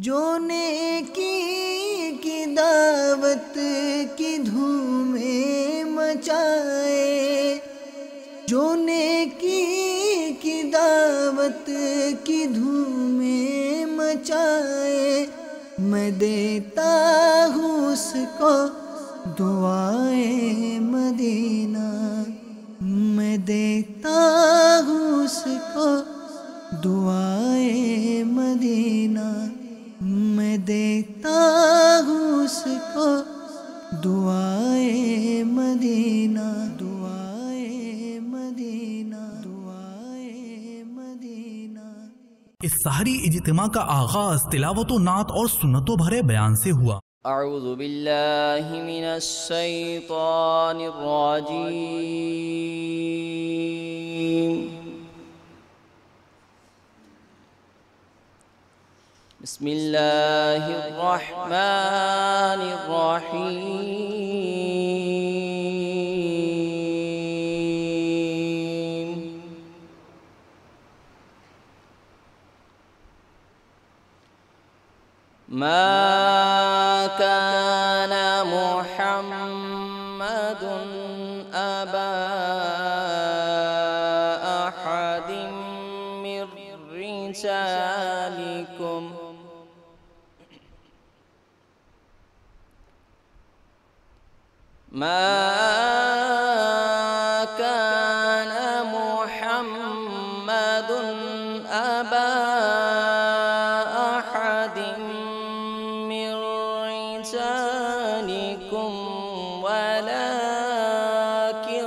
جو نیکی کی دعوت کی دھومیں مچائے، جو نیکی کی دعوت کی دھومیں مچائے، میں دیتا ہوں اس کو دعائے مدینہ، میں دیتا ہوں اس کو دعائے مدینہ، میں دیتا ہوں اس کو دعائے مدینہ، دعائے مدینہ، دعائے مدینہ۔ اس سحری اجتماع کا آغاز تلاوت و نعت اور سنتوں بھرے بیان سے ہوا۔ اعوذ باللہ من الشیطان الرجیم، بسم اللہ الرحمن الرحیم، ما كان محمد أبا أحد من رجالكم ما كان محمد أبا أحد من رجالكم ولكن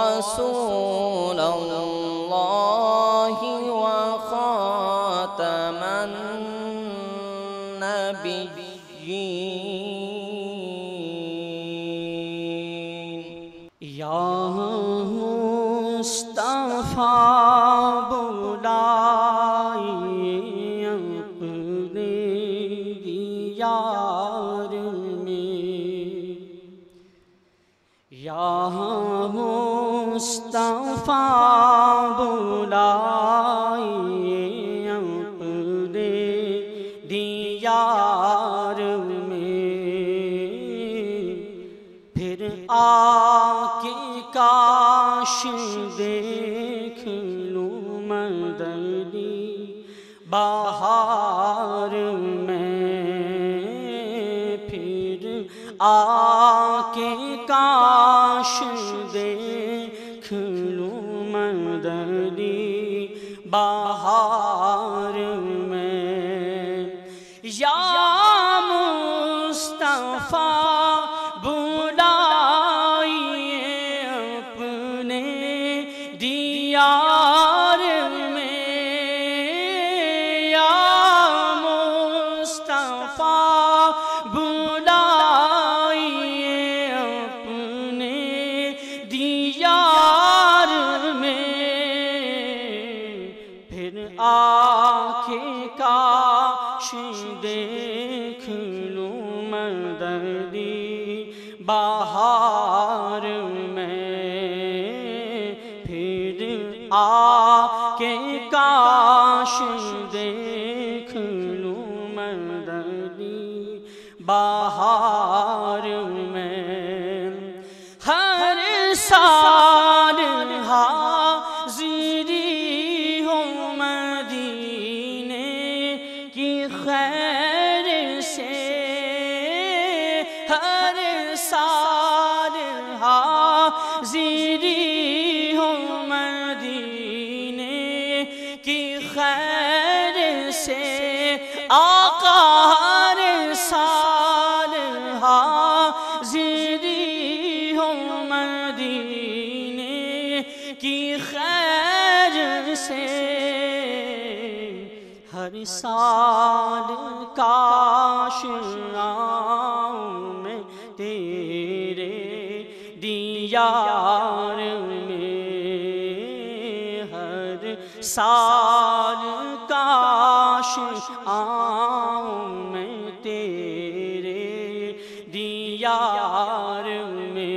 رسول الله وخاتم النبيين۔ یا مصطفیٰ بلائیے اپنے دیار میں، یا مصطفیٰ بلائیے اپنے دیار میں، پھر آ کے کاش دیکھ لوں مدنی بہار میں، پھر آ کے کاش دیکھ لوں مدنی بہار میں، یا مصطفیٰ بلائیے اپنے دیار میں، یا مصطفیٰ بلائیے اپنے دیار میں، پھر آ کے کاش دیکھ لوں مدنی بہار میں، پھر آ کے کاش دیکھ لوں مدنی بہار میں، ہر سال حاضری ہوں مدینے کی خیر سے، ہر سال حاضری ہوں مدینے کی خیر سے، آقا ہر سال حاضری ہوں مدینے کی خیر سے، ہر سال کاش آؤں میں تیرے دیار میں، ہر سال کاش کاش آؤں میں تیرے دیار میں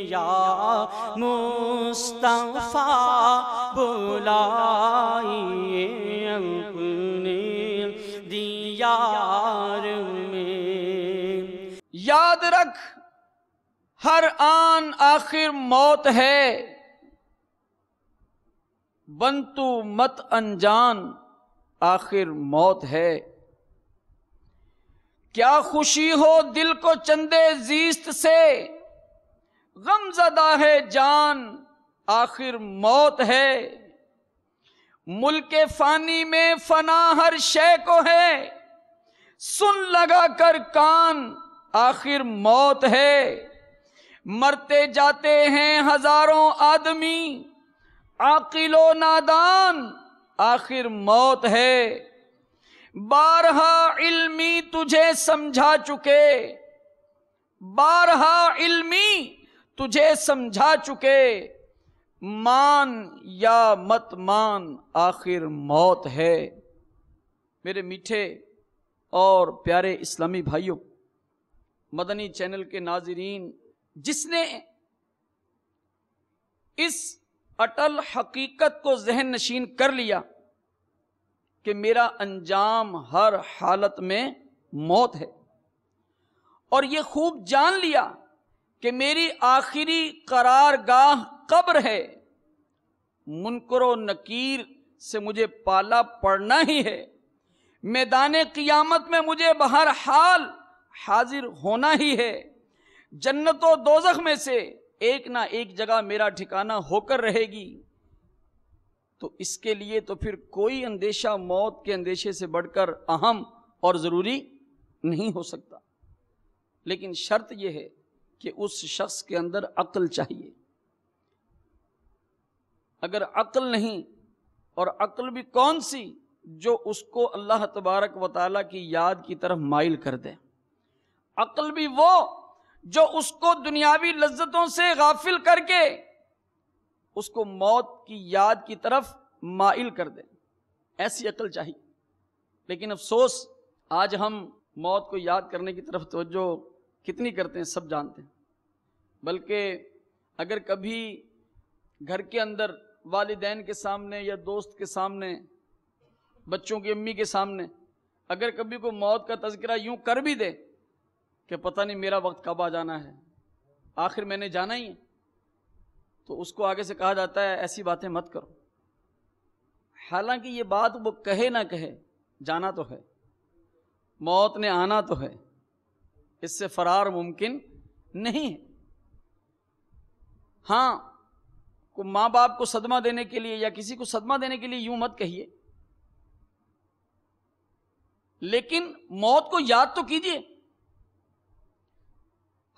یا مصطفیٰ بلائیے اپنے دیار میں۔ یاد رکھ ہر آن آخر موت ہے، بن تو مت انجان آخر موت ہے۔ کیا خوشی ہو دل کو چندے زیست سے، غم زدہ ہے جان آخر موت ہے۔ ملک فانی میں فنا ہر شے کو ہے، سن لگا کر کان آخر موت ہے۔ مرتے جاتے ہیں ہزاروں آدمی، عاقل و نادان آخر موت ہے۔ بارہا علمی تجھے سمجھا چکے، بارہا علمی تجھے سمجھا چکے، مان یا مت مان آخر موت ہے۔ میرے میٹھے اور پیارے اسلامی بھائیوں، مدنی چینل کے ناظرین، جس نے اس اٹل حقیقت کو ذہن نشین کر لیا کہ میرا انجام ہر حالت میں موت ہے، اور یہ خوب جان لیا کہ میری آخری قرار گاہ قبر ہے، منکر و نکیر سے مجھے پالا پڑنا ہی ہے، میدان قیامت میں مجھے بہرحال حاضر ہونا ہی ہے، جنت و دوزخ میں سے ایک نہ ایک جگہ میرا ٹھکانہ ہو کر رہے گی۔ تو اس کے لیے تو پھر کوئی اندیشہ موت کے اندیشے سے بڑھ کر اہم اور ضروری نہیں ہو سکتا، لیکن شرط یہ ہے کہ اس شخص کے اندر عقل چاہیے۔ اگر عقل نہیں، اور عقل بھی کون سی، جو اس کو اللہ تبارک و تعالیٰ کی یاد کی طرف مائل کر دے، عقل بھی وہ جو اس کو دنیاوی لذتوں سے غافل کر کے اس کو موت کی یاد کی طرف مائل کر دے، ایسی عقل چاہیے۔ لیکن افسوس، آج ہم موت کو یاد کرنے کی طرف توجہ کتنی کرتے ہیں سب جانتے ہیں، بلکہ اگر کبھی گھر کے اندر والدین کے سامنے یا دوست کے سامنے، بچوں کی امی کے سامنے اگر کبھی کوئی موت کا تذکرہ یوں کر بھی دے کہ پتہ نہیں میرا وقت کب آ جانا ہے، آخر میں نے جانا ہی ہے، تو اس کو آگے سے کہا جاتا ہے ایسی باتیں مت کرو۔ حالانکہ یہ بات وہ کہے نہ کہے، جانا تو ہے، موت نے آنا تو ہے، اس سے فرار ممکن نہیں ہے۔ ہاں، کو ماں باپ کو صدمہ دینے کے لیے یا کسی کو صدمہ دینے کے لیے یوں مت کہیے، لیکن موت کو یاد تو کیجئے۔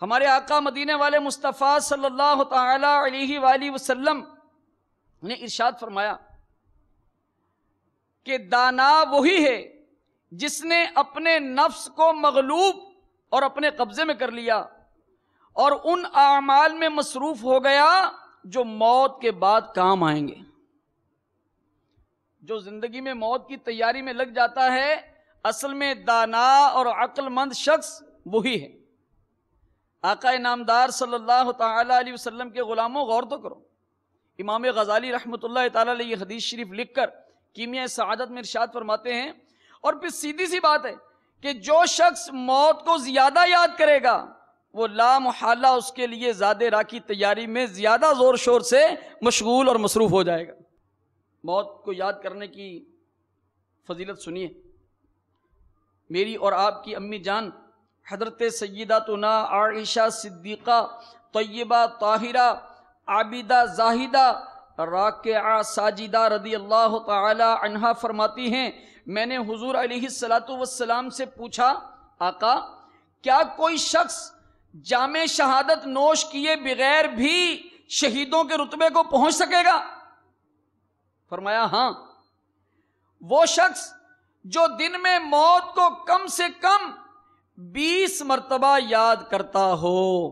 ہمارے آقا مدینے والے مصطفیٰ صلی اللہ تعالی علیہ وآلہ وسلم نے ارشاد فرمایا کہ دانا وہی ہے جس نے اپنے نفس کو مغلوب اور اپنے قبضے میں کر لیا اور ان اعمال میں مصروف ہو گیا جو موت کے بعد کام آئیں گے۔ جو زندگی میں موت کی تیاری میں لگ جاتا ہے، اصل میں دانا اور عقل مند شخص وہی ہے۔ آقا نامدار صلی اللہ تعالی علیہ وسلم کے غلاموں، غور تو کرو، امام غزالی رحمۃ اللہ تعالی علیہ یہ حدیث شریف لکھ کر کیمیہ سعادت میں ارشاد فرماتے ہیں، اور پھر سیدھی سی بات ہے کہ جو شخص موت کو زیادہ یاد کرے گا وہ لا محالہ اس کے لیے زاد راہ کی تیاری میں زیادہ زور شور سے مشغول اور مصروف ہو جائے گا۔ موت کو یاد کرنے کی فضیلت سنیے۔ میری اور آپ کی امی جان حضرت سیداتنا عائشہ صدیقہ طیبہ طاہرہ عابدہ زاہدہ راکعہ ساجدہ رضی اللہ تعالی عنہا فرماتی ہیں، میں نے حضور علیہ السلام سے پوچھا، آقا کیا کوئی شخص جام شہادت نوش کیے بغیر بھی شہیدوں کے رتبے کو پہنچ سکے گا؟ فرمایا ہاں، وہ شخص جو دن میں موت کو کم سے کم 20 مرتبہ یاد کرتا ہو۔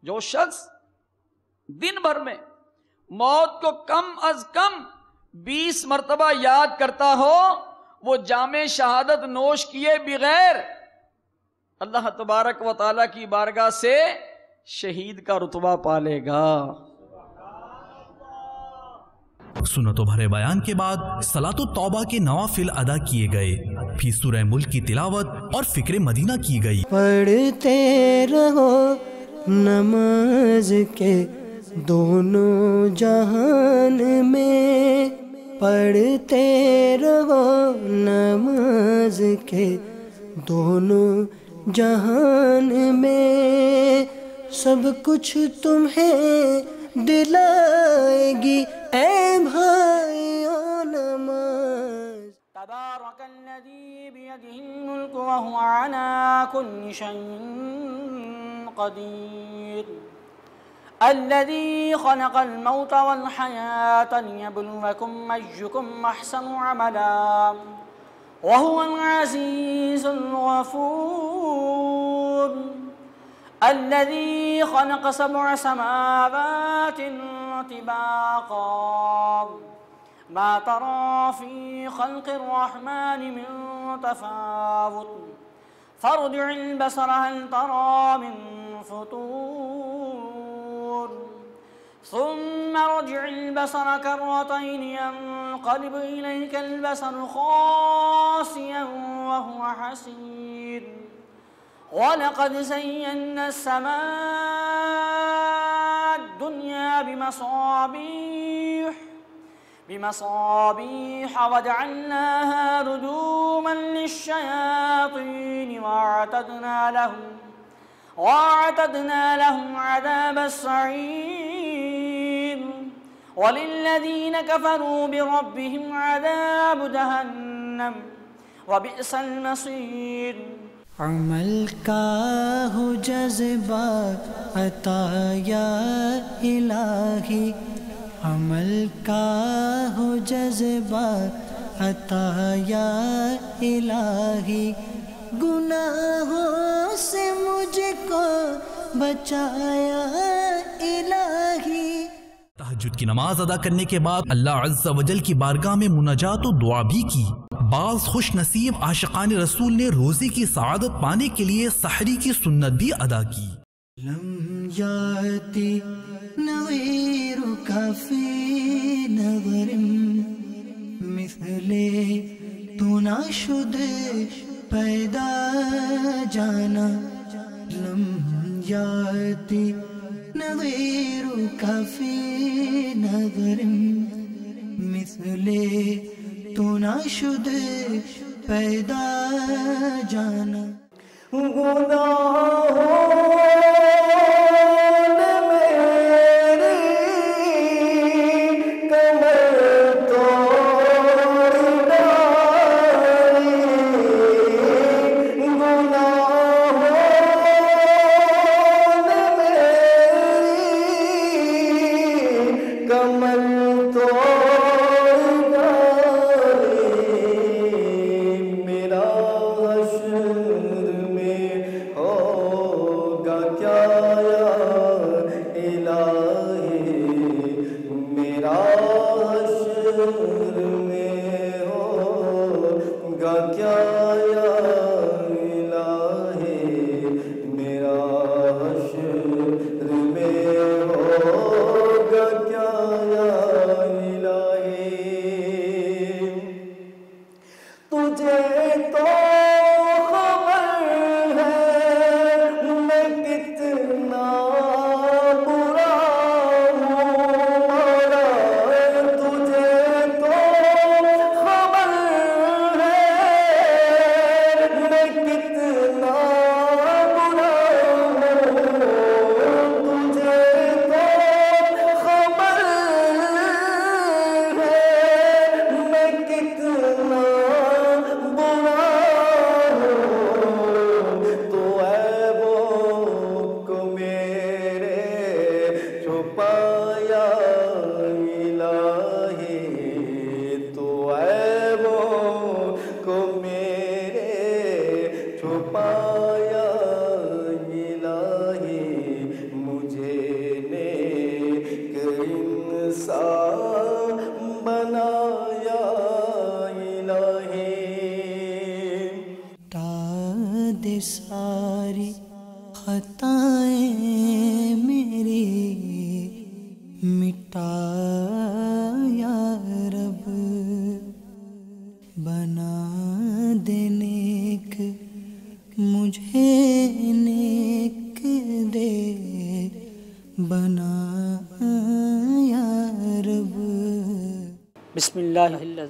جو شخص دن بھر میں موت کو کم از کم 20 مرتبہ یاد کرتا ہو وہ جام شہادت نوش کیے بغیر اللہ تبارک و تعالیٰ کی بارگاہ سے شہید کا رتبہ پالے گا۔ سنتوں بھرے بیان کے بعد صلاۃ التوبہ کے نوافل ادا کیے گئے، پھر سورہ ملک کی تلاوت اور فکر مدینہ کی گئی۔ پڑھتے رہو نماز کے دونوں جہان میں، پڑھتے رہو نماز کے دونوں جہان میں، سب کچھ تمہیں دلائے گی اے بھائیو نماز۔ تبارک الذی بیدہ الملک وہو علی کل شیء قدیر، الذی خلق الموت والحیاة لیبلوکم ایکم احسن عملا وہو العزیز الغفور، الذي خلق 7 سماوات طباقا ما ترى في خلق الرحمن من تفاوت فارجع البصر هل ترى من فطور ثم ارجع البصر كرتين ينقلب إليك البصر خاسئا وهو حسير، وَلَقَدْ زَيَّنَّا السَّمَاءَ الدُّنْيَا بِمَصَابِيحَ وَجَعَلْنَاهَا رُجُومًا لِلشَّيَاطِينِ وَأَعْتَدْنَا لَهُمْ عَذَابَ السَّعِيرِ، وَلِلَّذِينَ كَفَرُوا بِرَبِّهِمْ عَذَابُ جَهَنَّمَ وَبِئْسَ الْمَصِيرُ۔ عمل کا ہو جذبہ عطا یا الہی، عمل کا ہو جذبہ عطا یا الہی، گناہوں سے مجھ کو بچایا الہی۔ تہجد کی نماز ادا کرنے کے بعد اللہ عز و جل کی بارگاہ میں مناجات و دعا بھی کی۔ بعض خوش نصیب عاشقان رسول نے روزے کی سعادت پانے کے لیے سحری کی سنت بھی ادا کی۔ لم یاتی نغیرک فی نظر مثل تو نہ شد پیدا جانا، لم یاتی نغیرک فی نظر مثل تو نہ شد پیدا جانا۔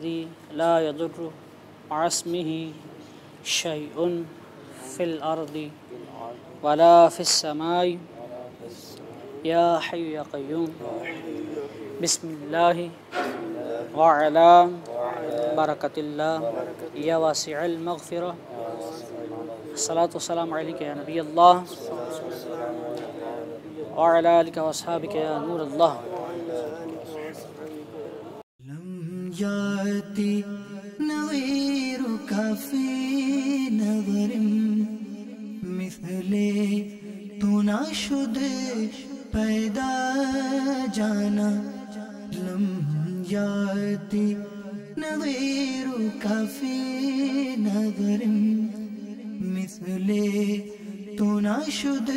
الذي لا يضر مع اسمه شيء في الأرض ولا في السماء يا حي يا قيوم بسم الله وعلى بركة الله يا واسع المغفرة الصلاة والسلام عليك يا نبي الله وعلى آلك وأصحابك يا نور الله. لم يأتي نظيرك في نظر مثل تو ناشد پیدا جانا. لم يأتي نظيرك في نظر مثل تو ناشد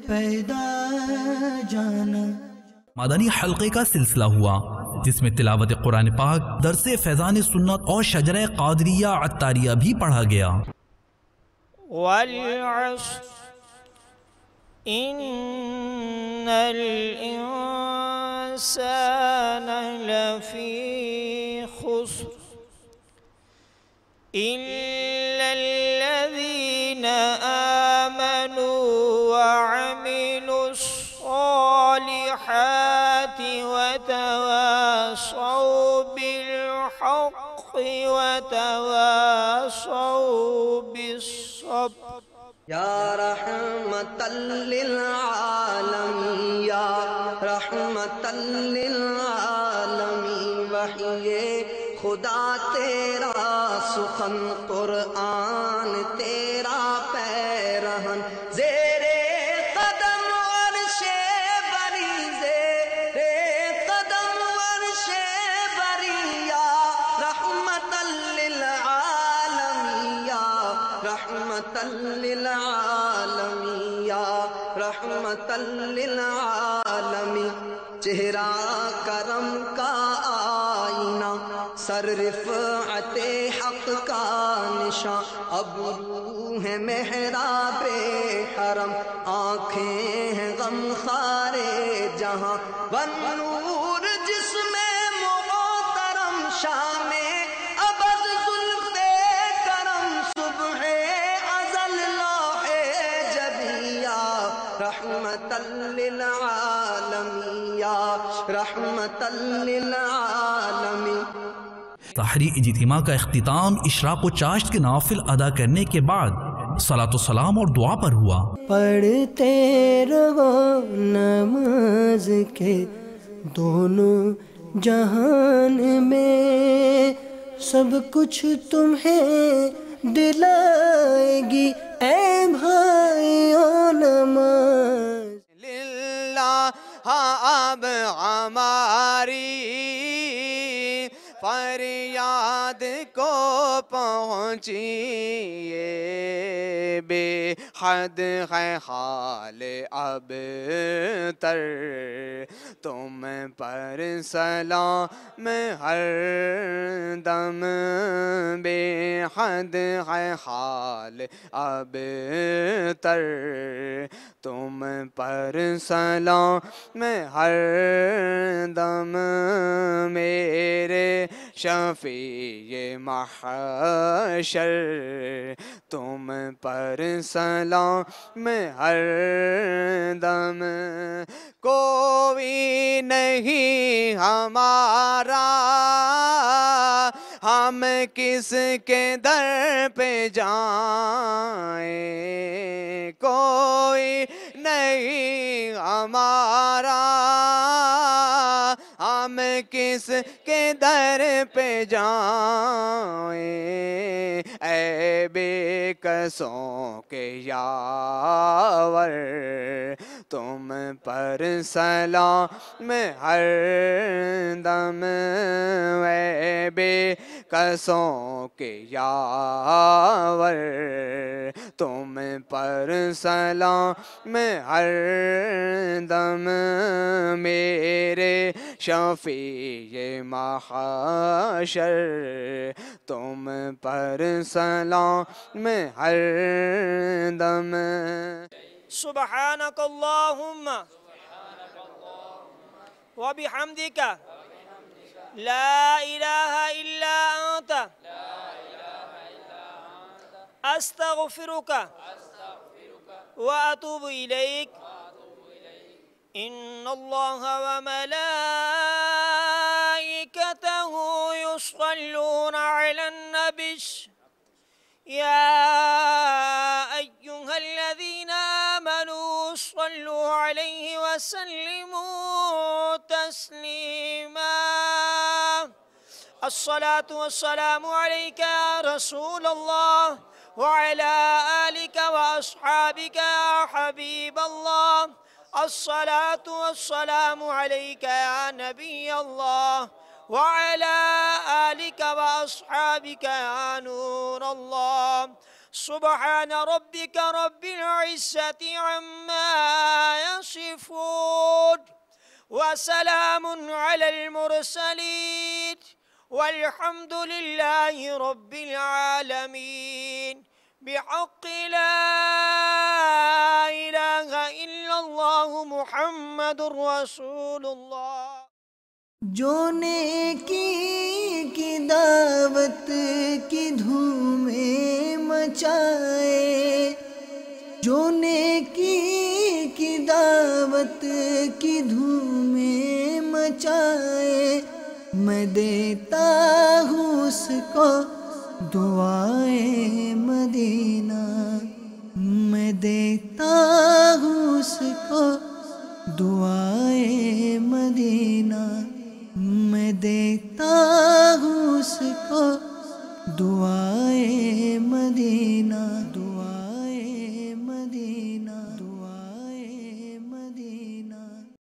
پیدا جانا. مدنی حلقے کا سلسلہ ہوا جس میں تلاوت قرآن پاک، درس فیضان سنت اور شجرہ قادریہ عطاریہ بھی پڑھا گیا. والعصر إن الإنسان لفي خسر إلا الذين آمنوا وعملوا الصالحات وتواصوا بالحق وتواصوا بالصبر. یا رحمت للعالمین یا رحمت للعالمین وحی خدا تیرا سخن قرآن تیرا پیرہن زیر قدم عرش بری زیر قدم عرش بری یا رحمت للعالمین یا رحمت للعالمین یا رحمت للعالمین. چہرہ کرم کا آئینہ سر رفعت حق کا نشاں اب روح ہے محراب حرم آنکھیں ہیں غم خارے جہاں والنور جس میں محترم شام ابد زلف کرم صبح ازل لوح جبیا رحمت للعالمین یا رحمت للعالمین. سحری اجتماع کا اختتام اشراق و چاشت کے نوافل ادا کرنے کے بعد صلاۃ و سلام اور دعا پر ہوا. پڑھتے رہو نماز کے دونوں جہان میں سب کچھ تمہیں دلائے گی اے بھائیو نماز. للہ اب ہماری فریاد کو پہنچیے بے حد ہے حال اب تر تم پر سلام ہر دم بے حد ہے حال اب تر تم پر سلام ہر دم میرے شفیع محشر تم پر سلام ہر دم. کوئی نہیں ہمارا ہم کس کے در پہ جائیں. کوئی نہیں ہمارا ہم کس کے در پہ جائیں. اے بے کسوں کے یاور تم پر سلام ہر دم. اے بے کسوں کے یاور تم پر سلام ہر دم میرے شفیع محشر تم پر سلام ہر دم. سبحانك اللهم وبحمدك لا إله إلا أنت أستغفرك وأتوب إليك إن الله وملائكته يصلون على النبي يا أيها الذين آمنوا صلوا عليه وسلموا تسليما الصلاة والسلام عليك يا رسول الله وعلى آلك وأصحابك يا حبيب الله الصلاة والسلام عليك يا نبي الله وعلى آلك وأصحابك يا نور الله سبحان ربك رب العزة عما يصفون وسلام على المرسلين والحمد لله رب العالمين بحق لا إله إلا الله محمد رسول الله جو نیکی کی دعوت کی دھومیں مچائے جو نیکی کی دعوت کی دھومیں مچائے میں دیتا ہوں اس کو دعائے مدینہ میں دیتا ہوں اس کو دعائے مدینہ میں دیتا ہوں اس کو دعائے مدینہ